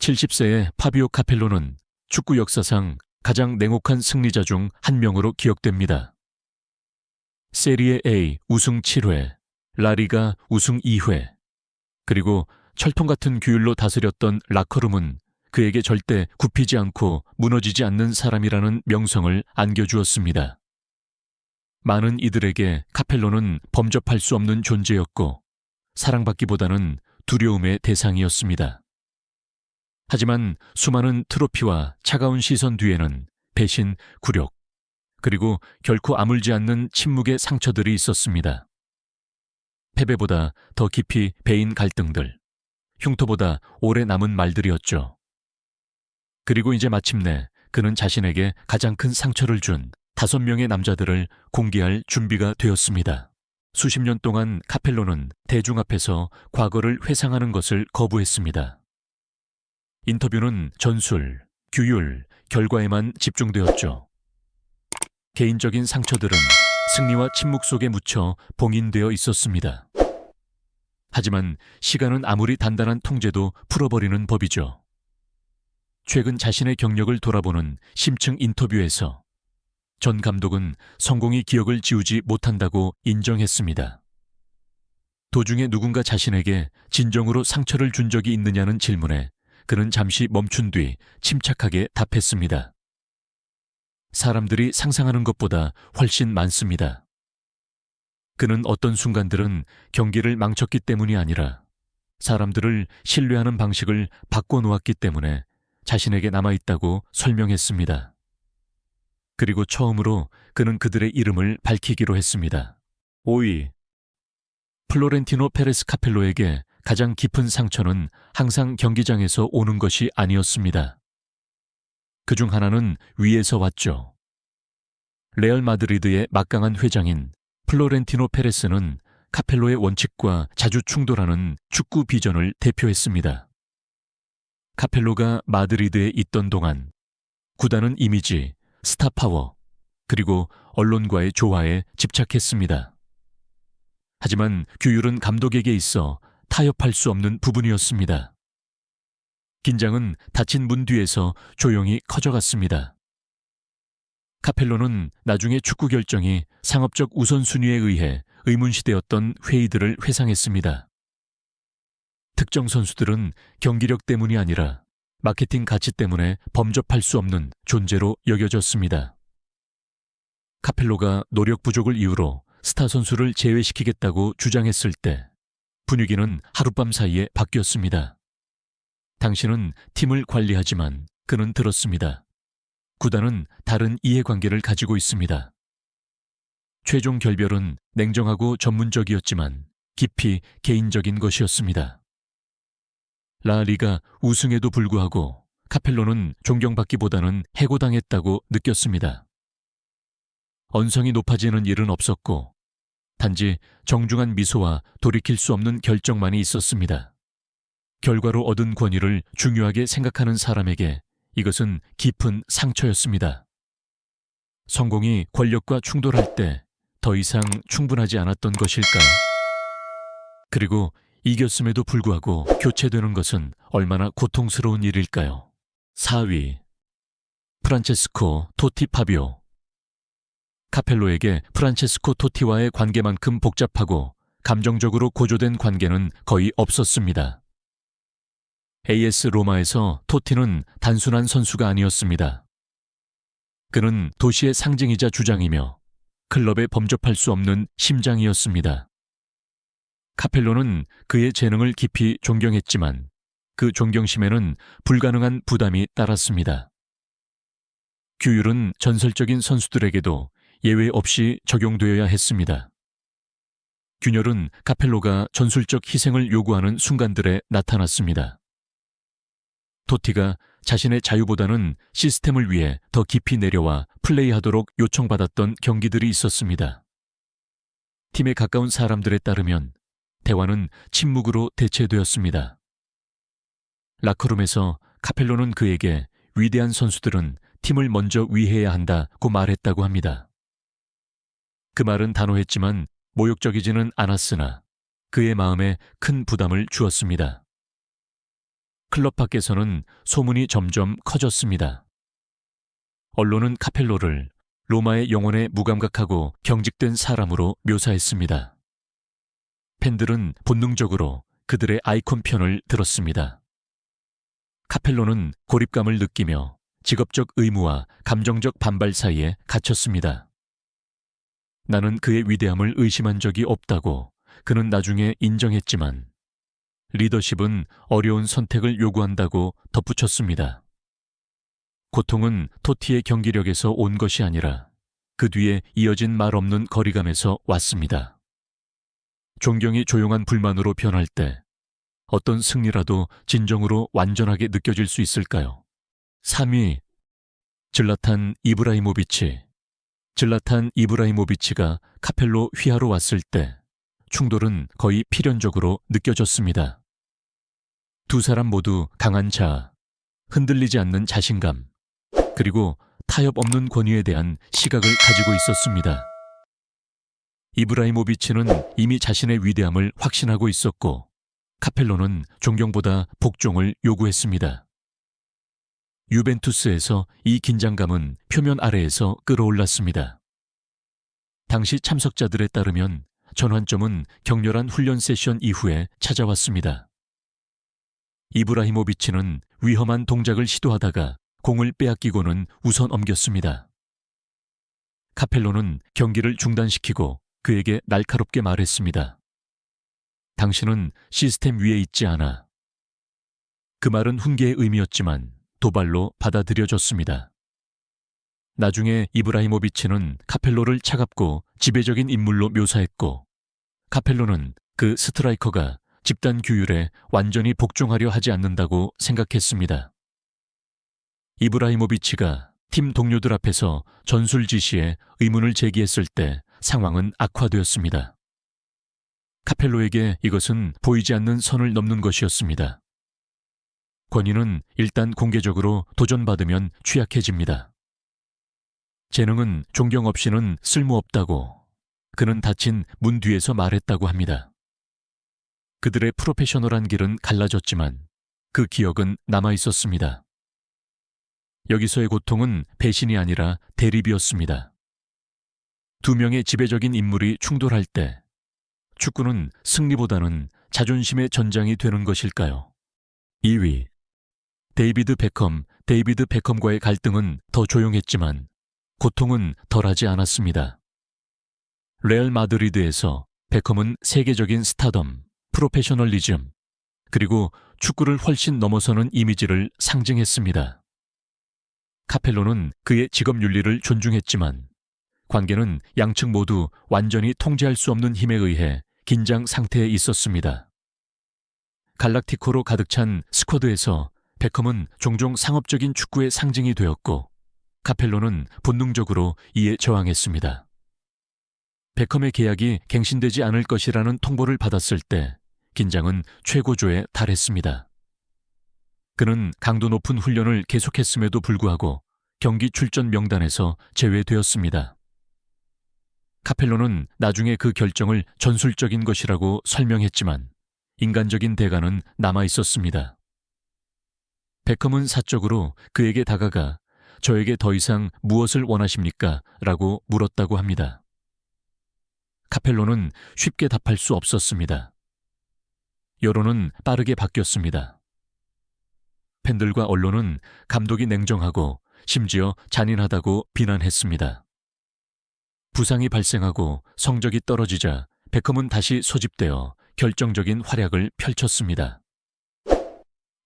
70세의 파비오 카펠로는 축구 역사상 가장 냉혹한 승리자 중 한 명으로 기억됩니다. 세리에 A 우승 7회, 라리가 우승 2회, 그리고 철통 같은 규율로 다스렸던 라커룸은 그에게 절대 굽히지 않고 무너지지 않는 사람이라는 명성을 안겨주었습니다. 많은 이들에게 카펠로는 범접할 수 없는 존재였고 사랑받기보다는 두려움의 대상이었습니다. 하지만 수많은 트로피와 차가운 시선 뒤에는 배신, 굴욕, 그리고 결코 아물지 않는 침묵의 상처들이 있었습니다. 패배보다 더 깊이 배인 갈등들, 흉터보다 오래 남은 말들이었죠. 그리고 이제 마침내 그는 자신에게 가장 큰 상처를 준 5명의 남자들을 공개할 준비가 되었습니다. 수십 년 동안 카펠로는 대중 앞에서 과거를 회상하는 것을 거부했습니다. 인터뷰는 전술, 규율, 결과에만 집중되었죠. 개인적인 상처들은 승리와 침묵 속에 묻혀 봉인되어 있었습니다. 하지만 시간은 아무리 단단한 통제도 풀어버리는 법이죠. 최근 자신의 경력을 돌아보는 심층 인터뷰에서 전 감독은 성공이 기억을 지우지 못한다고 인정했습니다. 도중에 누군가 자신에게 진정으로 상처를 준 적이 있느냐는 질문에 그는 잠시 멈춘 뒤 침착하게 답했습니다. 사람들이 상상하는 것보다 훨씬 많습니다. 그는 어떤 순간들은 경기를 망쳤기 때문이 아니라 사람들을 신뢰하는 방식을 바꿔놓았기 때문에 자신에게 남아있다고 설명했습니다. 그리고 처음으로 그는 그들의 이름을 밝히기로 했습니다. 5위. 플로렌티노 페레스 카펠로에게 가장 깊은 상처는 항상 경기장에서 오는 것이 아니었습니다. 그중 하나는 위에서 왔죠. 레알 마드리드의 막강한 회장인 플로렌티노 페레스는 카펠로의 원칙과 자주 충돌하는 축구 비전을 대표했습니다. 카펠로가 마드리드에 있던 동안 구단은 이미지, 스타 파워, 그리고 언론과의 조화에 집착했습니다. 하지만 규율은 감독에게 있어 타협할 수 없는 부분이었습니다. 긴장은 닫힌 문 뒤에서 조용히 커져갔습니다. 카펠로는 나중에 축구 결정이 상업적 우선순위에 의해 의문시되었던 회의들을 회상했습니다. 특정 선수들은 경기력 때문이 아니라 마케팅 가치 때문에 범접할 수 없는 존재로 여겨졌습니다. 카펠로가 노력 부족을 이유로 스타 선수를 제외시키겠다고 주장했을 때 분위기는 하룻밤 사이에 바뀌었습니다. 당신은 팀을 관리하지만 그는 들었습니다. 구단은 다른 이해관계를 가지고 있습니다. 최종 결별은 냉정하고 전문적이었지만 깊이 개인적인 것이었습니다. 라리가 우승에도 불구하고 카펠로는 존경받기보다는 해고당했다고 느꼈습니다. 언성이 높아지는 일은 없었고 단지 정중한 미소와 돌이킬 수 없는 결정만이 있었습니다. 결과로 얻은 권위를 중요하게 생각하는 사람에게 이것은 깊은 상처였습니다. 성공이 권력과 충돌할 때 더 이상 충분하지 않았던 것일까요? 그리고 이겼음에도 불구하고 교체되는 것은 얼마나 고통스러운 일일까요? 4위. 프란체스코 토티 파비오. 카펠로에게 프란체스코 토티와의 관계만큼 복잡하고 감정적으로 고조된 관계는 거의 없었습니다. AS 로마에서 토티는 단순한 선수가 아니었습니다. 그는 도시의 상징이자 주장이며 클럽에 범접할 수 없는 심장이었습니다. 카펠로는 그의 재능을 깊이 존경했지만 그 존경심에는 불가능한 부담이 따랐습니다. 규율은 전설적인 선수들에게도 예외 없이 적용되어야 했습니다. 균열은 카펠로가 전술적 희생을 요구하는 순간들에 나타났습니다. 토티가 자신의 자유보다는 시스템을 위해 더 깊이 내려와 플레이하도록 요청받았던 경기들이 있었습니다. 팀에 가까운 사람들에 따르면 대화는 침묵으로 대체되었습니다. 라커룸에서 카펠로는 그에게 위대한 선수들은 팀을 먼저 위해야 한다고 말했다고 합니다. 그 말은 단호했지만 모욕적이지는 않았으나 그의 마음에 큰 부담을 주었습니다. 클럽 밖에서는 소문이 점점 커졌습니다. 언론은 카펠로를 로마의 영혼에 무감각하고 경직된 사람으로 묘사했습니다. 팬들은 본능적으로 그들의 아이콘 편을 들었습니다. 카펠로는 고립감을 느끼며 직업적 의무와 감정적 반발 사이에 갇혔습니다. 나는 그의 위대함을 의심한 적이 없다고 그는 나중에 인정했지만 리더십은 어려운 선택을 요구한다고 덧붙였습니다. 고통은 토티의 경기력에서 온 것이 아니라 그 뒤에 이어진 말 없는 거리감에서 왔습니다. 존경이 조용한 불만으로 변할 때 어떤 승리라도 진정으로 완전하게 느껴질 수 있을까요? 3위 질라탄 이브라히모비치가 카펠로 휘하로 왔을 때 충돌은 거의 필연적으로 느껴졌습니다. 두 사람 모두 강한 자아, 흔들리지 않는 자신감, 그리고 타협 없는 권위에 대한 시각을 가지고 있었습니다. 이브라히모비치는 이미 자신의 위대함을 확신하고 있었고 카펠로는 존경보다 복종을 요구했습니다. 유벤투스에서 이 긴장감은 표면 아래에서 끌어올랐습니다. 당시 참석자들에 따르면 전환점은 격렬한 훈련 세션 이후에 찾아왔습니다. 이브라히모비치는 위험한 동작을 시도하다가 공을 빼앗기고는 우선 넘겼습니다. 카펠로는 경기를 중단시키고 그에게 날카롭게 말했습니다. 당신은 시스템 위에 있지 않아. 그 말은 훈계의 의미였지만 도발로 받아들여졌습니다. 나중에 이브라히모비치는 카펠로를 차갑고 지배적인 인물로 묘사했고 카펠로는 그 스트라이커가 집단 규율에 완전히 복종하려 하지 않는다고 생각했습니다. 이브라히모비치가 팀 동료들 앞에서 전술 지시에 의문을 제기했을 때 상황은 악화되었습니다. 카펠로에게 이것은 보이지 않는 선을 넘는 것이었습니다. 권위는 일단 공개적으로 도전받으면 취약해집니다. 재능은 존경 없이는 쓸모없다고 그는 닫힌 문 뒤에서 말했다고 합니다. 그들의 프로페셔널한 길은 갈라졌지만 그 기억은 남아있었습니다. 여기서의 고통은 배신이 아니라 대립이었습니다. 두 명의 지배적인 인물이 충돌할 때 축구는 승리보다는 자존심의 전장이 되는 것일까요? 2위 데이비드 베컴과의 갈등은 더 조용했지만 고통은 덜하지 않았습니다. 레알 마드리드에서 베컴은 세계적인 스타덤, 프로페셔널리즘, 그리고 축구를 훨씬 넘어서는 이미지를 상징했습니다. 카펠로는 그의 직업 윤리를 존중했지만 관계는 양측 모두 완전히 통제할 수 없는 힘에 의해 긴장 상태에 있었습니다. 갈락티코로 가득 찬 스쿼드에서 베컴은 종종 상업적인 축구의 상징이 되었고 카펠로는 본능적으로 이에 저항했습니다. 베컴의 계약이 갱신되지 않을 것이라는 통보를 받았을 때 긴장은 최고조에 달했습니다. 그는 강도 높은 훈련을 계속했음에도 불구하고 경기 출전 명단에서 제외되었습니다. 카펠로는 나중에 그 결정을 전술적인 것이라고 설명했지만 인간적인 대가는 남아있었습니다. 베컴은 사적으로 그에게 다가가 저에게 더 이상 무엇을 원하십니까? 라고 물었다고 합니다. 카펠로는 쉽게 답할 수 없었습니다. 여론은 빠르게 바뀌었습니다. 팬들과 언론은 감독이 냉정하고 심지어 잔인하다고 비난했습니다. 부상이 발생하고 성적이 떨어지자 베컴은 다시 소집되어 결정적인 활약을 펼쳤습니다.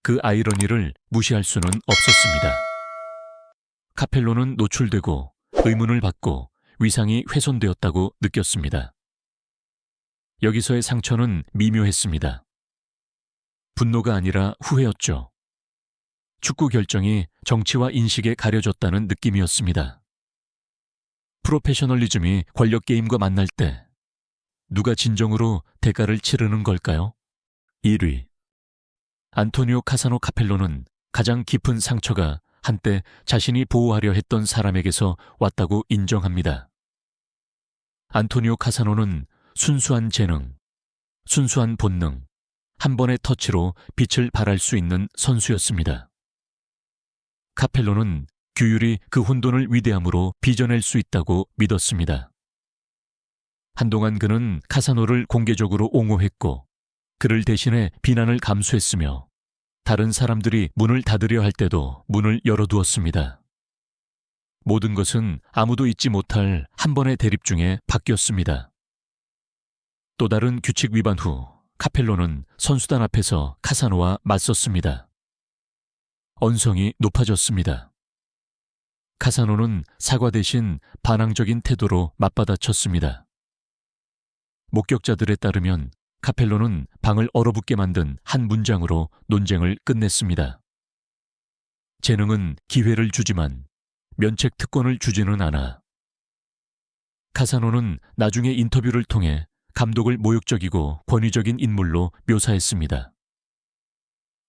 그 아이러니를 무시할 수는 없었습니다. 카펠로는 노출되고 의문을 받고 위상이 훼손되었다고 느꼈습니다. 여기서의 상처는 미묘했습니다. 분노가 아니라 후회였죠. 축구 결정이 정치와 인식에 가려졌다는 느낌이었습니다. 프로페셔널리즘이 권력 게임과 만날 때 누가 진정으로 대가를 치르는 걸까요? 1위 안토니오 카사노 카펠로는 가장 깊은 상처가 한때 자신이 보호하려 했던 사람에게서 왔다고 인정합니다. 안토니오 카사노는 순수한 재능, 순수한 본능, 한 번의 터치로 빛을 발할 수 있는 선수였습니다. 카펠로는 규율이 그 혼돈을 위대함으로 빚어낼 수 있다고 믿었습니다. 한동안 그는 카사노를 공개적으로 옹호했고 그를 대신해 비난을 감수했으며 다른 사람들이 문을 닫으려 할 때도 문을 열어두었습니다. 모든 것은 아무도 잊지 못할 한 번의 대립 중에 바뀌었습니다. 또 다른 규칙 위반 후 카펠로는 선수단 앞에서 카사노와 맞섰습니다. 언성이 높아졌습니다. 카사노는 사과 대신 반항적인 태도로 맞받아쳤습니다. 목격자들에 따르면 카펠로는 방을 얼어붙게 만든 한 문장으로 논쟁을 끝냈습니다. 재능은 기회를 주지만 면책 특권을 주지는 않아. 카사노는 나중에 인터뷰를 통해 감독을 모욕적이고 권위적인 인물로 묘사했습니다.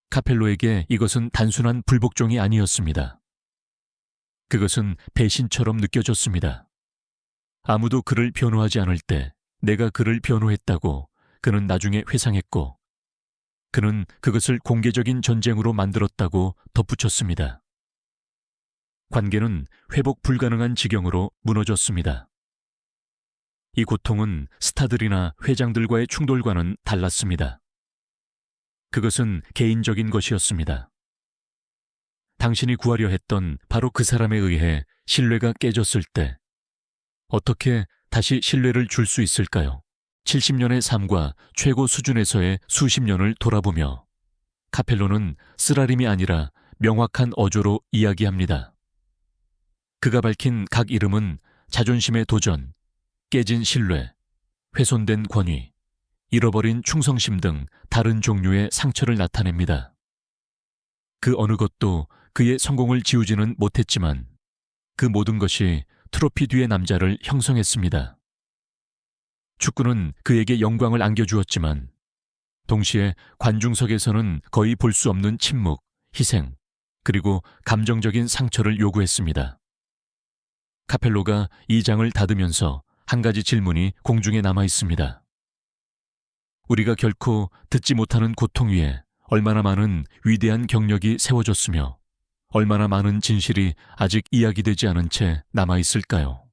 카펠로에게 이것은 단순한 불복종이 아니었습니다. 그것은 배신처럼 느껴졌습니다. 아무도 그를 변호하지 않을 때 내가 그를 변호했다고 그는 나중에 회상했고 그는 그것을 공개적인 전쟁으로 만들었다고 덧붙였습니다. 관계는 회복 불가능한 지경으로 무너졌습니다. 이 고통은 스타들이나 회장들과의 충돌과는 달랐습니다. 그것은 개인적인 것이었습니다. 당신이 구하려 했던 바로 그 사람에 의해 신뢰가 깨졌을 때 어떻게 다시 신뢰를 줄 수 있을까요? 70년의 삶과 최고 수준에서의 수십 년을 돌아보며 카펠로는 쓰라림이 아니라 명확한 어조로 이야기합니다. 그가 밝힌 각 이름은 자존심의 도전, 깨진 신뢰, 훼손된 권위, 잃어버린 충성심 등 다른 종류의 상처를 나타냅니다. 그 어느 것도 그의 성공을 지우지는 못했지만 그 모든 것이 트로피 뒤의 남자를 형성했습니다. 축구는 그에게 영광을 안겨주었지만 동시에 관중석에서는 거의 볼 수 없는 침묵, 희생, 그리고 감정적인 상처를 요구했습니다. 카펠로가 이 장을 닫으면서 한 가지 질문이 공중에 남아 있습니다. 우리가 결코 듣지 못하는 고통 위에 얼마나 많은 위대한 경력이 세워졌으며 얼마나 많은 진실이 아직 이야기되지 않은 채 남아 있을까요?